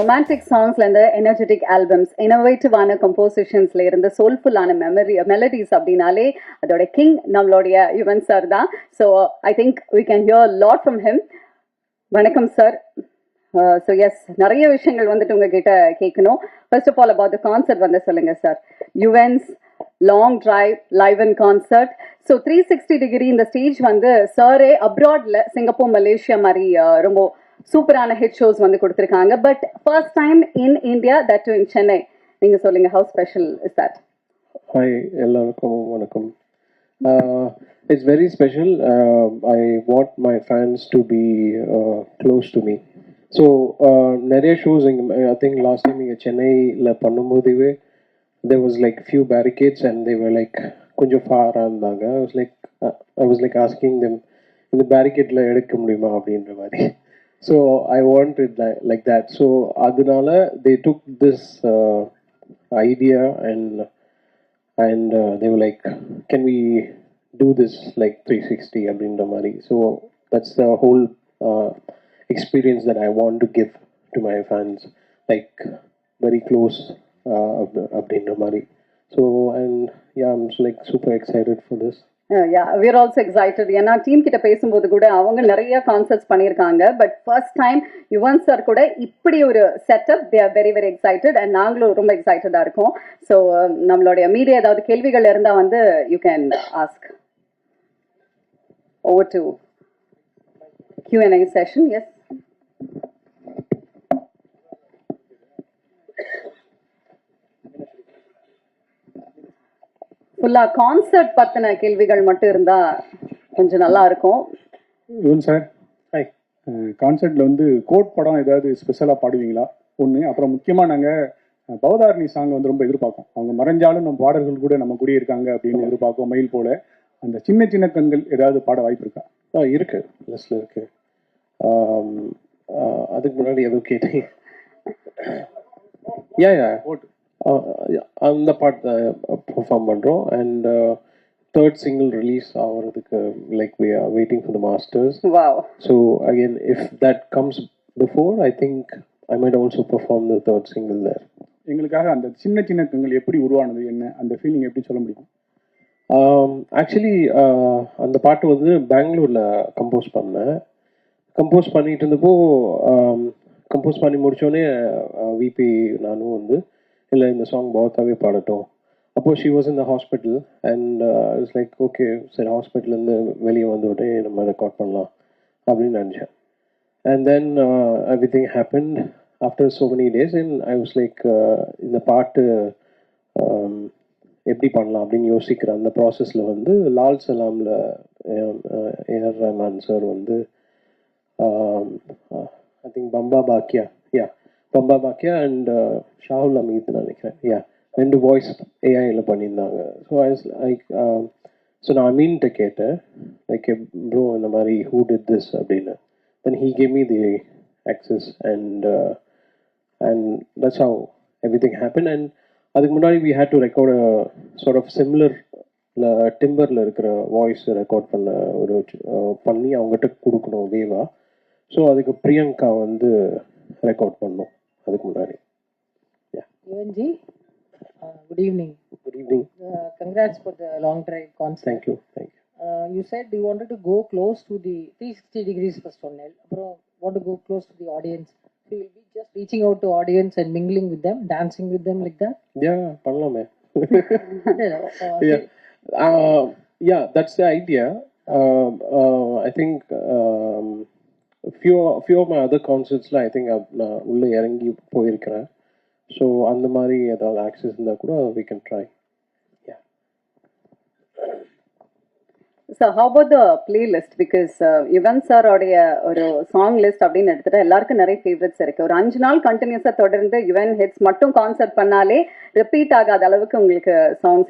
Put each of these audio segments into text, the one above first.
Romantic சாங்ஸ்ல இருந்து energetic albums, இன்னோவேட்டிவான கம்போசிஷன்ஸ்ல இருந்து சோல்ஃபுல்லான melodies அப்படின்னாலே அதோட கிங் நம்மளுடைய யுவன் சார் தான். So I think we can hear lot from him. வணக்கம் சார். ஸோ எஸ், நிறைய விஷயங்கள் வந்துட்டு உங்ககிட்ட கேட்கணும். First of all about the concert வந்து சொல்லுங்க sir. Yuvan's long drive live and concert. So 360 degree இந்த ஸ்டேஜ் வந்து சாரே அப்ராட்ல சிங்கப்பூர் மலேசியா மாதிரி ரொம்ப சூப்பரான ஹிட் ஷோஸ் வந்து கொடுத்துருக்காங்க. But first time in India, that to in Chennai. நீங்க சொல்லுங்க, how special is that? Hi, எல்லாருக்கும் வணக்கம். It's very special. I want my fans to be close to me. So நிறைய shows I think last time இங்கே சென்னையில் பண்ணும்போதுவே there was like few barricades and they were like கொஞ்சம் ஃபாராக இருந்தாங்க. I was like asking them, இந்த பேரிகேட்ல எடுக்க முடியுமா அப்படின்ற மாதிரி. So I wanted like that. So adunala they took this idea and they were like, can we do this like 360 abindra mari? So that's the whole experience that I want to give to my fans, like very close abindra mari. So and yeah, I'm like super excited for this. Yeah, we're also excited. ஏன்னா team கிட்ட பேசும்போது கூட அவங்க நிறைய concerts பண்ணியிருக்காங்க. But first time Yuvan sir கூட இப்படி ஒரு setup, they are very very excited. And நாங்களும் ரொம்ப எக்ஸைட்டடாக இருக்கோம். ஸோ நம்மளுடைய மீடியா ஏதாவது கேள்விகள் இருந்தால் வந்து you can ask. Over to Q&A session. Yes, ஃபுல்லா கான்சர்ட் பத்தின கேள்விகள் மட்டும் இருந்தா கொஞ்சம் நல்லா இருக்கும். Yuvan sir, hi. கான்சர்ட்ல வந்து கோட் படம் ஏதாவது ஸ்பெஷலா பாடுவீங்களா? ஒன்று. அப்புறம் முக்கியமா நாங்க பவதாரணி சாங் வந்து ரொம்ப எதிர்பார்க்கோம். அவங்க மறைஞ்சாலும் நம்ம பாடல்கள் கூட நம்ம கூட இருக்காங்க அப்படின்னு எதிர்பார்க்கோம். மயில் போல அந்த சின்ன சின்ன கண்கள் ஏதாவது பாட வாய்ப்பு இருக்கா? இருக்கு, லிஸ்ட்ல இருக்கு. அதுக்கு முன்னாடி எதுவும் கேட்டீங்க? யா கோட் அந்த பாட்டு பெர்ஃபார்ம் பண்ணுறோம். அண்ட் தேர்ட் சிங்கிள் ரிலீஸ் ஆகிறதுக்கு like we are waiting for the masters. Wow. So again, if that comes before, I think I might also perform the third single there. எங்களுக்காக அந்த சின்ன சின்ன கண்கள் எப்படி உருவானது, என்ன அந்த ஃபீலிங் எப்படி சொல்ல முடியும்? ஆக்சுவலி அந்த பாட்டு வந்து பெங்களூரில் கம்போஸ் பண்ணேன். கம்போஸ் பண்ணிட்டு இருந்தப்போ கம்போஸ் பண்ணி முடித்தோடனே விபி நானும் வந்து இல்லை இந்த சாங் பவத்தாவே பாடட்டும். அப்போது she was in the hospital and it's like okay, சரி ஹாஸ்பிட்டல்லேருந்து வெளியே வந்து உடனே நம்ம ரெக்கார்ட் பண்ணலாம் அப்படின்னு நினச்சேன். And then everything happen after so many days and I was like இந்த பாட்டு எப்படி பண்ணலாம் அப்படின்னு யோசிக்கிற அந்த ப்ராசஸில் வந்து லால் சலாமில் ஏஆர் ரஹ்மான் சார் வந்து I think Bamba Bakya and Shahul Hameed நினைக்கிறேன். ரெண்டு வாய்ஸ் ஏஐயில் பண்ணியிருந்தாங்க. ஸோ நான் அமீன்கிட்ட கேட்டேன், லைக் ப்ரோ இந்த மாதிரி ஹூ டிட் திஸ் அப்படின்னு. Then he gave me the access and that's how everything happen. And அதுக்கு முன்னாடி we had to record sort of similar டிம்பரில் இருக்கிற வாய்ஸ் ரெக்கார்ட் பண்ணி அவங்ககிட்ட கொடுக்கணும் வேவா. ஸோ அதுக்கு பிரியங்கா வந்து ரெக்கார்ட் பண்ணோம் அதுக்கு முன்னாடி. Yuvanji, good evening. Good evening. Congrats for the long drive concert. Thank you. You said you wanted to go close to the 360 degrees first one. Want to go close to the audience. So you'll be just reaching out to audience and mingling with them, dancing with them like that? Yeah, பண்ணலாமே. Yeah, that's the idea. I think few of my other concerts I think நான் உள்ளே இறங்கி போயிருக்கிறேன். So அந்த மாதிரி ஏதாவது access இருந்தால் கூட we can try. Yeah. So how about the playlist? Because Yuvan சாரோடைய ஒரு சாங் லிஸ்ட் அப்படின்னு எடுத்துட்டா எல்லாருக்கும் நிறைய ஃபேவரட்ஸ் இருக்கு. ஒரு 5 நாள் கண்டினியூஸாக தொடர்ந்து யுவன் ஹிட்ஸ் மட்டும் கான்சர்ட் பண்ணாலே ரிப்பீட் ஆகாத அளவுக்கு உங்களுக்கு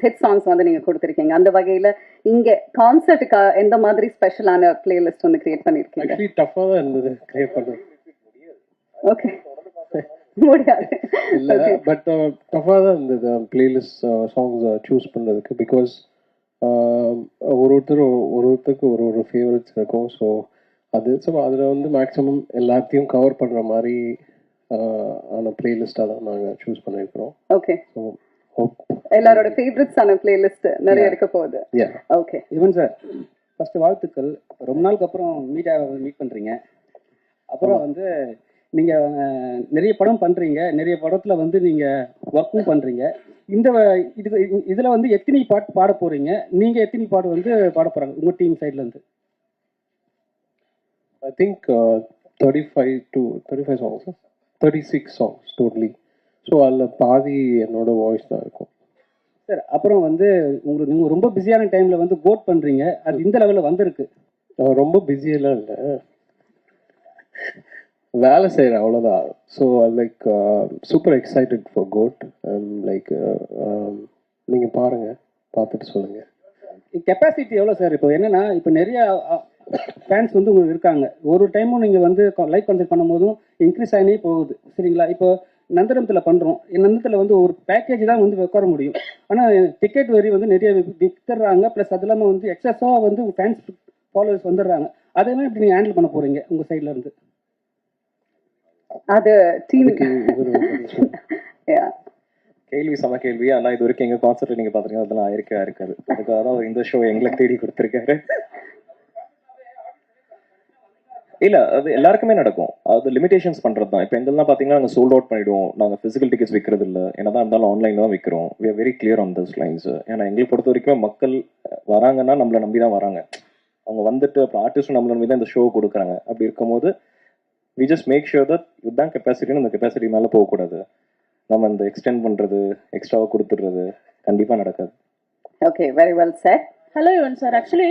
ஹிட் சாங்ஸ் வந்து நீங்கள் கொடுத்துருக்கீங்க. அந்த வகையில் இங்கே கான்சர்ட்டுக்கு எந்த மாதிரி ஸ்பெஷலான பிளேலிஸ்ட் வந்து கிரியேட் பண்ணியிருக்கீங்க? ஆக்சுவலி டஃப்பாக தான் இருந்தது கிரியேட் பண்ணுறது. ஓகே, முடியாது இல்லை, பட் டஃப்பாக தான் இருந்தது பிளேலிஸ்ட் சாங்ஸ் சூஸ் பண்ணுறதுக்கு. பிகாஸ் ஒருத்தருக்கு ஒரு ஃபேவரட்ஸ் இருக்கும். ஸோ அதில் வந்து மேக்ஸிமம் எல்லாத்தையும் கவர் பண்ணுற மாதிரி ஆன பிளேலிஸ்டாக தான் நாங்கள் சூஸ் பண்ணியிருக்கிறோம். ஓகே, ஸோ ஹோப் எல்லாரோட ஃபேவரட்ஸான பிளேலிஸ்ட் நிறைய இருக்க போகுது. Yeah okay, Yuvan sir, first வாழ்த்துக்கள். ரொம்ப நாளுக்கு அப்புறம் மீட் பண்றீங்க. அப்புறம் வந்து நீங்க நிறைய படம் பண்றீங்க, நிறைய படத்துல வந்து நீங்க ஒர்க்கும் பண்றீங்க. இதுல வந்து எத்தனை பாட்டு பாட போறீங்க? நீங்க எத்தனை பாட்டு வந்து பாட போறாங்க உங்க டீம் சைட்ல இருந்து? I think 35 songs, 36 songs totally. So அதில் பாதி என்னோட வாய்ஸ் தான் இருக்கும். சார், அப்புறம் வந்து நீங்க ரொம்ப பிஸியான டைம்ல வந்து கோட் பண்றீங்க. அது இந்த லெவல்ல வந்திருக்கு. ரொம்ப பிஸியெல்லாம் இல்லை, வேலை செய்கிறேன் அவ்வளோதான். So like super excited for GOAT. Like நீங்கள் பாருங்கள், பார்த்துட்டு சொல்லுங்கள். கெப்பாசிட்டி எவ்வளோ சார்? இப்போ என்னன்னா, இப்போ நிறைய ஃபேன்ஸ் வந்து உங்களுக்கு இருக்காங்க. ஒரு டைமும் நீங்கள் வந்து லைவ் கான்சர்ட் பண்ணும்போதும் இன்க்ரீஸ் ஆகினே போகுது, சரிங்களா? இப்போ நந்தனத்தில் பண்ணுறோம். நந்தனத்தில் வந்து ஒரு பேக்கேஜ் தான் வந்து உட்கார முடியும். ஆனால் டிக்கெட் வரி வந்து நிறைய வித்துடுறாங்க. ப்ளஸ் அது இல்லாமல் வந்து எக்ஸஸாக வந்து ஃபேன்ஸ் ஃபாலோவர்ஸ் வந்துடுறாங்க. அதெல்லாம் இப்படி நீங்கள் ஹேண்டில் பண்ண போகிறீங்க உங்கள் சைடில் இருந்து? அது டீம் கேள்வி சம கேள்வி. ஆனால் இது வரைக்கும் எங்கள் கான்சர்ட் நீங்கள் பார்த்துருக்கீங்க, அதெல்லாம் இருக்காது. அதுக்காக தான் இந்த ஷோ எங்களை தேடி கொடுத்துருக்காரு. இல்லை, அது எல்லாருக்குமே நடக்கும். அது லிமிடேஷன்ஸ் பண்ணுறது தான். இப்போ எங்கெல்லாம் பார்த்தீங்கன்னா நாங்கள் சோல்ட் அவுட் பண்ணிவிடுவோம். நாங்கள் ஃபிசிக்கல் டிக்கெட்ஸ் விற்கிறது இல்லை. என்ன தான் இருந்தாலும் ஆன்லைனில் தான் விற்கிறோம். We are very clear on this lines. ஏன்னா எங்களுக்கு பொறுத்த வரைக்கும் மக்கள் வராங்கன்னா நம்மளை நம்பி தான் வராங்க. அவங்க வந்துட்டு அப்புறம் ஆர்டிஸ்ட்டும் நம்மளை நம்பி தான் இந்த ஷோ கொடுக்குறாங்க. அப்படி இருக்கும்போது we just make sure that இதுதான் கெப்பாசிட்டின்னு, அந்த கெப்பாசிட்டி மேலே போகக்கூடாது. நம்ம இந்த எக்ஸ்டெண்ட் பண்ணுறது, எக்ஸ்ட்ராவாக கொடுத்துடுறது கண்டிப்பாக நடக்காது. Okay, very well sir. Hello, Yuvan sir. Actually,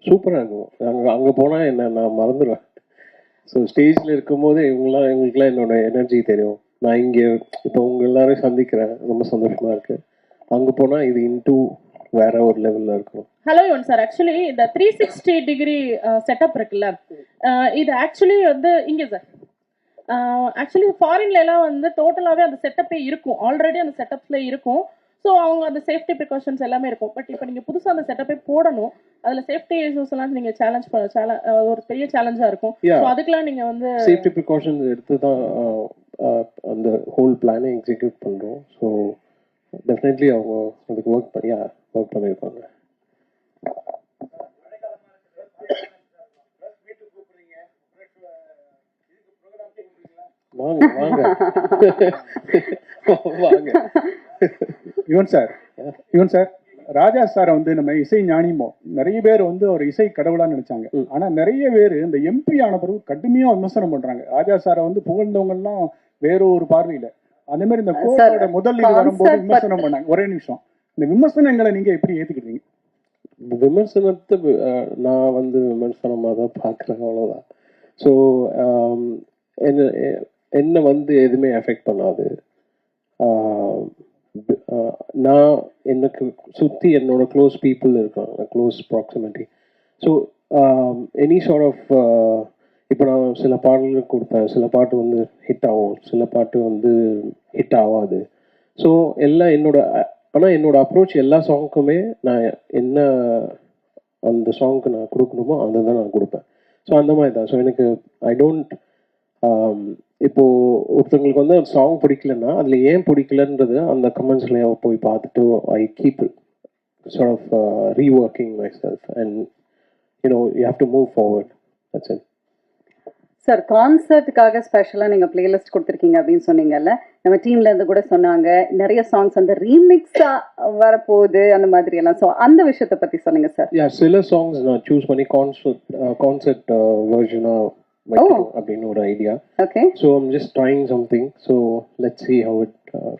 சூப்பராக இருக்கும். அங்கே போனால் என்ன நான் மறந்துடுவேன். ஸோ ஸ்டேஜில் இருக்கும்போது எங்களுக்குலாம் என்னோட எனர்ஜி தெரியும். நான் இங்கே இப்போ உங்கள் எல்லாரையும் சந்திக்கிறேன், ரொம்ப சந்தோஷமாக இருக்குது. அங்கே போனால் இது இன்டூ வேற ஒரு லெவலில் இருக்கும். hello, Yuvan sir. Actually, இந்த 360-degree செட்டப் இருக்குல்ல, இது ஆக்சுவலி வந்து இங்கே சார், ஆக்சுவலி ஃபாரின்ல எல்லாம் வந்து டோட்டலாகவே அந்த செட்டப்பே இருக்கும். ஆல்ரெடி அந்த செட்டப்ஸ்ல இருக்கும். ஸோ அவங்க அந்த சேஃப்டி ப்ரிகாஷன்ஸ் எல்லாமே இருக்கும். பட் இப்போ நீங்கள் புதுசாக அந்த செட்டப்பே போடணும். அதில் சேஃப்டி இஷ்யூஸ் எல்லாம் நீங்கள் ஒரு பெரிய சேலஞ்சாக இருக்கும். ஸோ அதுக்கெல்லாம் நீங்கள் வந்து சேஃப்டி ப்ரிகாஷன்ஸ் எடுத்து தான் அந்த ஹோல் பிளானை எக்ஸிக்யூட் பண்ணுறோம். ஸோ டெஃபினெட்லி அவங்க அதுக்கு ஒர்க் பண்ணியிருக்காங்க. வாங்க வாங்க வாங்க. யுவன் சார், ராஜா சாரை வந்து நம்ம இசை ஞானிமோ நிறைய பேர் வந்து ஒரு இசை கடவுளான்னு நினைச்சாங்க. ஆனா நிறைய பேர் இந்த எம்பி ஆன பிறகு கடுமையா விமர்சனம் பண்றாங்க. ராஜா சாரை வந்து புகழ்ந்தவங்க எல்லாம் வேற ஒரு பார்வையில. அதே மாதிரி இந்த கோட்டோட முதல் இது வரும்போது விமர்சனம் பண்ணாங்க. ஒரே நிமிஷம், இந்த விமர்சனங்களை நீங்க எப்படி ஏத்துக்கிட்டீங்க? விமர்சனத்தை நான் வந்து விமர்சனமாக தான் பார்க்குறேன், அவ்வளோதான். ஸோ என்ன வந்து எதுவுமே எஃபெக்ட் பண்ணாது. நான் எனக்கு சுற்றி என்னோட க்ளோஸ் பீப்புள் இருக்காங்க, close proximity. So any sort of இப்போ நான் சில பாடல்கள் கொடுப்பேன், சில பாட்டு வந்து ஹிட் ஆகும், சில பாட்டு வந்து ஹிட் ஆகாது. ஸோ எல்லாம் ஆனால் என்னோட அப்ரோச் எல்லா சாங்குக்குமே நான் என்ன அந்த சாங்க்கு நான் கொடுக்கணுமோ அதை தான் நான் கொடுப்பேன். ஸோ அந்த மாதிரி தான். ஸோ எனக்கு ஐ டோன்ட் இப்போ ஒருத்தவங்களுக்கு வந்து அந்த சாங் பிடிக்கலன்னா அதில் ஏன் பிடிக்கலன்றது அந்த கமெண்ட்ஸ்ல போய் பார்த்துட்டு I keep sort of reworking myself and you have to move forward. That's it. Sir, கான்சர்ட்டுக்காக ஸ்பெஷலாக நீங்கள் பிளேலிஸ்ட் கொடுத்துருக்கீங்க அப்படின்னு சொன்னீங்கல்ல, நம்ம டீம்ல இருந்து கூட சொன்னாங்க நிறைய சாங்ஸ் அந்த ரீமிக்ஸாக வரப்போகுது அந்த மாதிரி எல்லாம். ஸோ அந்த விஷயத்தை பற்றி சொல்லுங்க சார். சில சாங்ஸ் நான் சூஸ் பண்ணி கான்சர்ட் வெர்ஷனாக அப்படின்னு ஒரு idea. Okay, so I'm just trying something. So let's see how it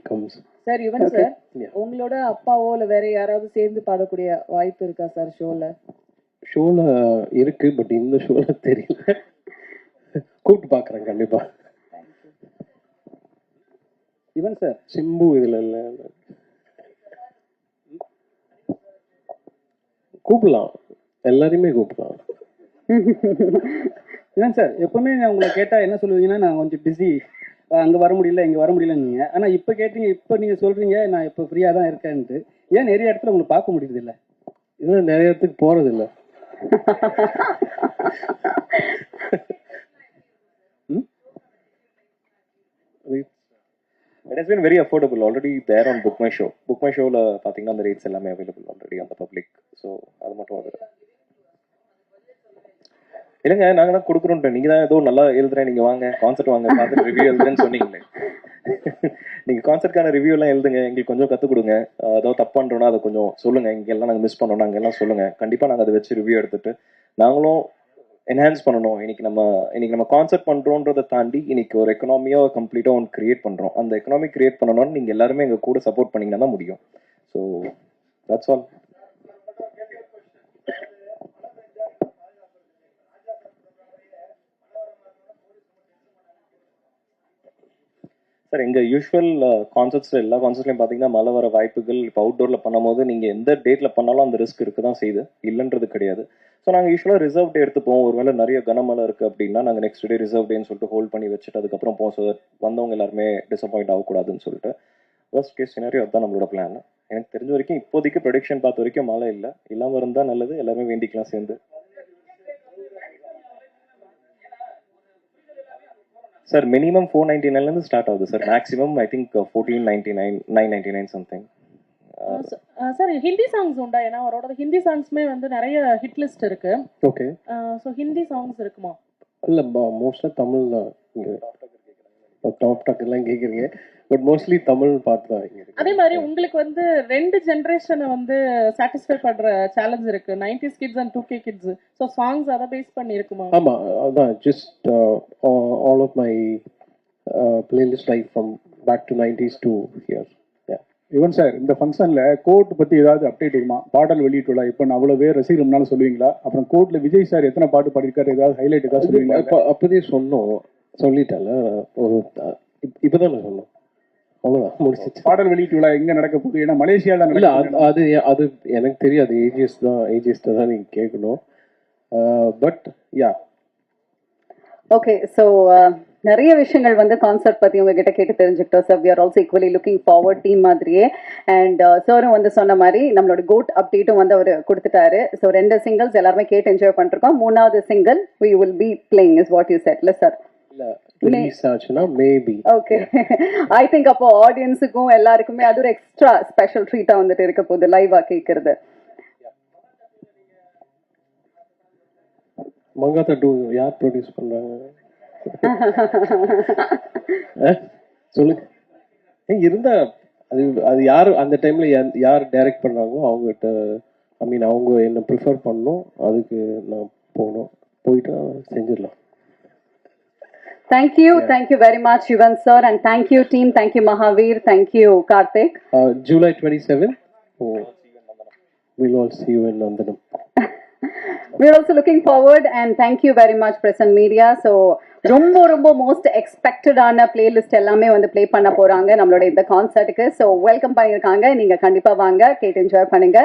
comes. Sir, Yuvan sir, உங்களோட அப்பாவோ இல்லை வேற யாராவது சேர்ந்து பாடக்கூடிய வாய்ப்பு இருக்கா சார் ஷோல இருக்கு, பட் இந்த ஷோல தெரியல. கூப்பிட்டு பார்க்குறேன் கண்டிப்பா. யுவன் சார், சிம்பு இதுல இல்ல, கூப்பிடலாம், எல்லாரையுமே கூப்பிடலாம். யுவன் சார், எப்பவுமே நான் உங்களை கேட்டா என்ன சொல்லுவீங்கன்னா, நான் கொஞ்சம் பிஸி, அங்க வர முடியல இங்க வர முடியலன்னு. ஆனா இப்ப கேட்டீங்க, இப்ப நீங்க சொல்றீங்க நான் இப்ப ஃப்ரீயா தான் இருக்கேன்ட்டு. ஏன் நிறைய இடத்துல உங்களை பார்க்க முடியுது இல்ல? இன்னும் நிறைய இடத்துக்கு போறது இல்லை. It has been very affordable already there on Book My Show. Book My Showல பாத்தீங்கன்னா அந்த ரேட்ஸ் எல்லாமே அவைலபிள் ஆல்ரெடி அந்த பப்ளிக். ஸோ அது மட்டும் அது இல்லைங்க, நாங்க தான் கொடுக்குறோம். நீங்க தான் ஏதோ நல்லா எழுதுறேன், நீங்க வாங்க கான்செர்ட் வாங்க பார்த்துட்டு ரிவ்யூ எழுதுறேன்னு சொன்னீங்களே. நீங்க கான்செர்ட்கான ரிவ்யூ எல்லாம் எழுதுங்க, எங்களுக்கு கொஞ்சம் கற்றுக் கொடுங்க. ஏதோ தப்பு பண்றோம்னா அதை கொஞ்சம் சொல்லுங்க. இங்கெல்லாம் நாங்கள் மிஸ் பண்ணோம், நாங்கள் எல்லாம் சொல்லுங்க. கண்டிப்பா நாங்கள் அதை வச்சு ரிவ்யூ எடுத்துட்டு நாங்களும் என்ஹான்ஸ் பண்ணணும். இன்னைக்கு நம்ம கான்செப்ட் பண்றோன்றதை தாண்டி இன்னைக்கு ஒரு எக்கனாமியா கம்ப்ளீட்டா ஒன்று கிரியேட் பண்றோம். அந்த எக்கனாமி கிரியேட் பண்ணணும்னு நீங்க எல்லாருமே எங்க கூட சப்போர்ட் பண்ணீங்கன்னா தான் முடியும். So that's all. சார் எங்கள் யூஸ்வல் கான்சர்ட்ஸில் எல்லா கான்சர்ட்லையும் பார்த்தீங்கன்னா மழை வர வாய்ப்புகள். இப்போ அவுட்டோரில் பண்ணும்போது நீங்கள் எந்த டேட்டில் பண்ணாலும் அந்த ரிஸ்க் இருக்க தான் செய்யுது, இல்லைன்றது கிடையாது. ஸோ நாங்கள் யூஸ்வலாக ரிசர்வ் டே எடுத்துப்போம். ஒருவேளை நிறைய கனமழை இருக்குது அப்படின்னா நாங்கள் நெக்ஸ்ட் டே ரிசர்வ் டேன்னு சொல்லிட்டு ஹோல்ட் பண்ணி வச்சுட்டு அதுக்கப்புறம் போவோம். ஸோ வந்தவங்க எல்லாருமே டிசப்பாயிண்ட் ஆகக்கூடாதுன்னு சொல்லிட்டு ஃபர்ஸ்ட் கேஸ் சினாரியோ அதுதான் நம்மளோட பிளான். எனக்கு தெரிஞ்ச வரைக்கும் இப்போதைக்கு ப்ரொடிக்ஷன் பார்த்த வரைக்கும் மழை இல்லை. இல்லாமல் இருந்தால் நல்லது, எல்லாருமே வேண்டிக்கலாம் சேர்ந்து. சார் மினிமம் 499 ஸ்டார்ட் ஆகுது sir. Maximum I think 1499, 999 something. Sir Hindi songs உண்டா? ஏன்னா அவரோட ஹிந்தி சாங்ஸ்மே வந்து நிறைய ஹிட் லிஸ்ட் இருக்கு. ஓகே. ஸோ ஹிந்தி சாங்ஸ் இருக்குமா? இல்லை, மோஸ்ட்டாக தமிழ் தான். இங்கே டாப் டாக் எல்லாம் கேட்குறீங்க, பட் மோஸ்ட்லி தமிழ் பாட்டு தான் இங்கே இருக்கு. அதே மாதிரி உங்களுக்கு வந்து 2 ஜென்ரேஷனை வந்து சாட்டிஸ்ஃபை பண்ற சேலஞ்ச் இருக்கு, 90s kids and 2K kids. So songs அதை பேஸ் பண்ணி இருக்குமா? ஆமாம், அதான் just all of my playlist like from back to 90s to here. Yuvan sir, இந்த ஃபங்க்ஷன்ல கோர்ட் பத்தி ஏதாவது அப்டேட் இருக்குமா? பாடல் வெளியிட்டுள்ள இப்போ நான் அவ்வளோ பேர் ரசிகர்னாலும் சொல்லுவீங்களா? அப்புறம் கோர்ட்ல விஜய் சார் எத்தனை பாட்டு பாடிருக்காரு, ஏதாவது ஹைலைட் ஏதாவது சொல்லுவீங்களா? இப்போ அப்போதே சொன்னோம், சொல்லிட்டேன்ல ஒரு இப்போதான் நான் சொன்னோம், அவ்வளோதான் முடிச்சிச்சு. பாடல் வெளியீட்டு விழா எங்க நடக்க போகுது? ஏன்னா மலேசியால இல்லை, அது அது எனக்கு தெரியாது. ஏஜிஎஸ்ட தான் நீங்கள் கேட்கணும். But yeah okay. ஸோ நிறைய விஷயங்கள் வந்து கான்செப்ட் பற்றி உங்ககிட்ட கேட்டு தெரிஞ்சுக்கிட்டோம் sir. We are also equally looking forward team மாதிரியே. அண்ட் சாரும் வந்து சொன்ன மாதிரி நம்மளோட கோட் அப்டேட்டும் வந்து அவர் கொடுத்துட்டாரு. ஸோ 2 சிங்கிள்ஸ் எல்லாருமே கேட்டு என்ஜாய் பண்ணிருக்கோம். 3வது single we will be playing is what you said, இல்லை சார்? இல்லை, ரிலீஸ் ஆச்சுன்னா மேபி. ஓகே. ஐ திங்க் அப்போ ஆடியன்ஸுக்கும் எல்லாருக்குமே அது ஒரு எக்ஸ்ட்ரா ஸ்பெஷல் ட்ரீட்டா வந்துட்டு இருக்க போகுது லைவா கேட்கறது. மங்காத்தா 2 யார் ப்ரொடியூஸ் பண்றாங்க? சொல்லுங்க. இருந்தா அது யார் அந்த டைம்ல யார் டைரக்ட் பண்றாங்களோ அவங்ககிட்ட, ஐ மீன் அவங்க என்ன ப்ரிஃபர் பண்ணணும், அதுக்கு நான் போயிட்டு செஞ்சிடலாம். Thank you very much, Yuvan sir, and thank you team, thank you Mahavir, thank you Karthik. July 27, we'll all see you in Nandanam. We're also looking forward, and thank you very much Present Media. So ரொம்ப most எக்ஸ்பெக்டடான playlist எல்லாமே வந்து play பண்ண போறாங்க நம்மளோட இந்த கான்சர்ட்டுக்கு. So welcome பண்ணியிருக்காங்க. நீங்க கண்டிப்பா வாங்க, கேட்டு என்ஜாய் பண்ணுங்க.